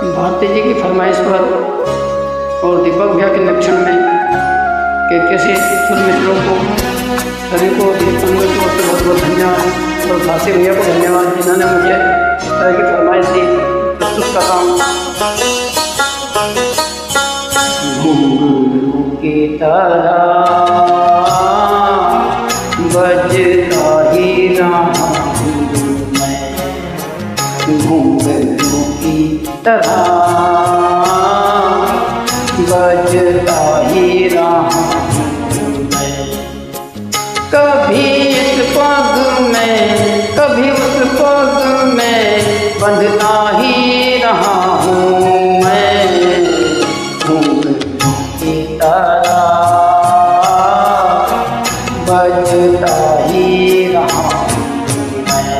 भारती जी की फरमाइश पर और दीपक भैया के निरीक्षण में के कैसे सुर मित्रों को सभी को दीपंकर को बहुत बहुत धन्यवाद और भारती भैया को धन्यवाद जिन्होंने मुझे इस तरह की फरमाइश दी प्रस्तुत कर रहा हूँ। घुंघरू की तरह बजता ही रहा मैं, घुंघरू की तरह बजता ही रहा मैं, कभी इस पग में कभी उस पग में बंधता ही रहा हूँ मैं, घुंघरू की तरह बजता ही रहा हूँ मैं।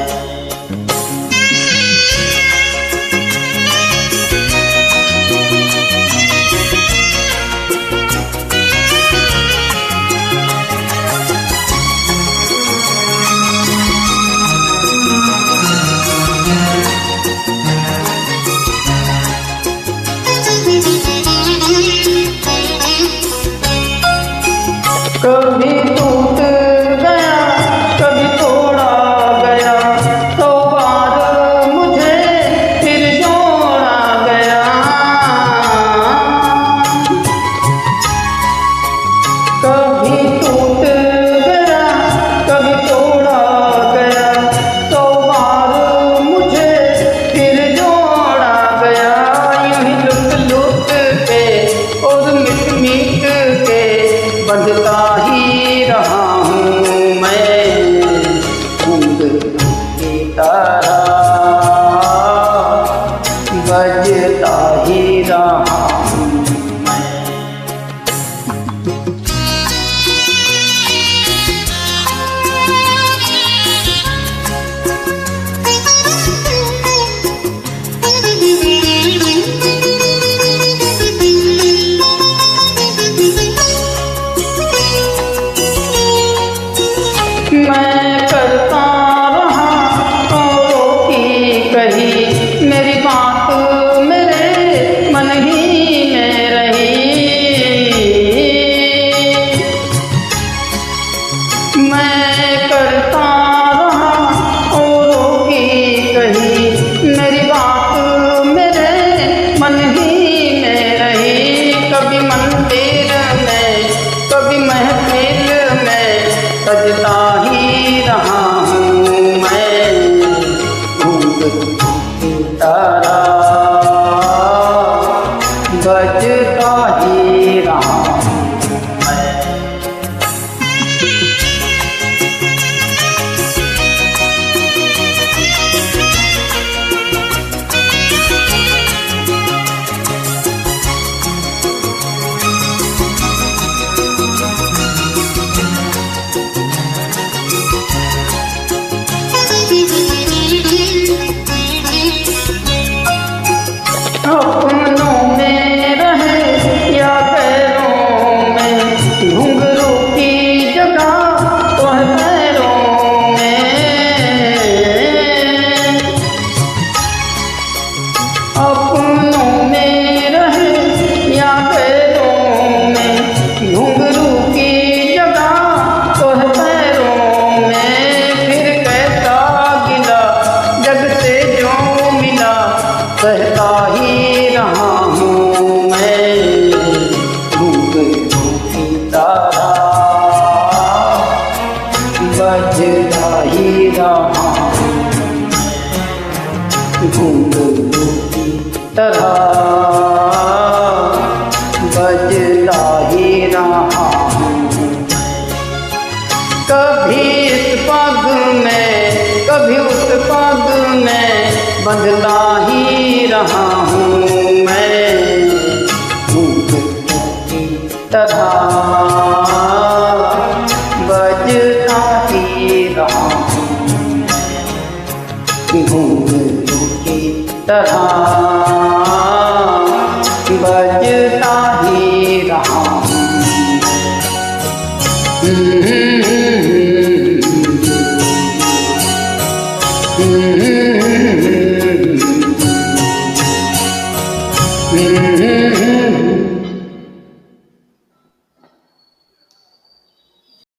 कभी टूट गया कभी तोड़ा गया, 100 बार मुझे फिर जोड़ा गया, कभी टूट गया कभी तोड़ा गया, 100 बार मुझे फिर जोड़ा गया, यूं ही लुट लुट के और मिट मिट के बंधता ही रहा हूँ मैं, घुंघरू की तरह बजता ही रहा हूँ मैं। मैं करता रहा औरों की कही, मेरी बात मेरे मन ही में रही, मैं करता रहा औरों की कही, मेरी बात मेरे मन ही में रही, कभी मंदिर में कभी महफिल में सजता ही रहा हूँ मैं, घुंघरू की तरह बजता ही रहा हूँ मैं। अपनों में रहे या पैरों में, घुंघरू की जगह तो है पैरों में, अपनों में रहे या पैरों में, घुंघरू की जगह तो है पैरों में, फिर कैसा गिला जग से जो मिला सहता ही रहा हूँ मैं, घुंघरू की तरह बजता ही रहा हूँ मैं, घुंघरू की तरह बजता ही रहा हूँ मैं, कभी इस पग में कभी उस पग में बंधता ही रहा हूँ मैं, घुंघरू की तरह बजता ही रहा हूँ मैं, घुंघरू की तरह बजता ही रहा हूँ मैं।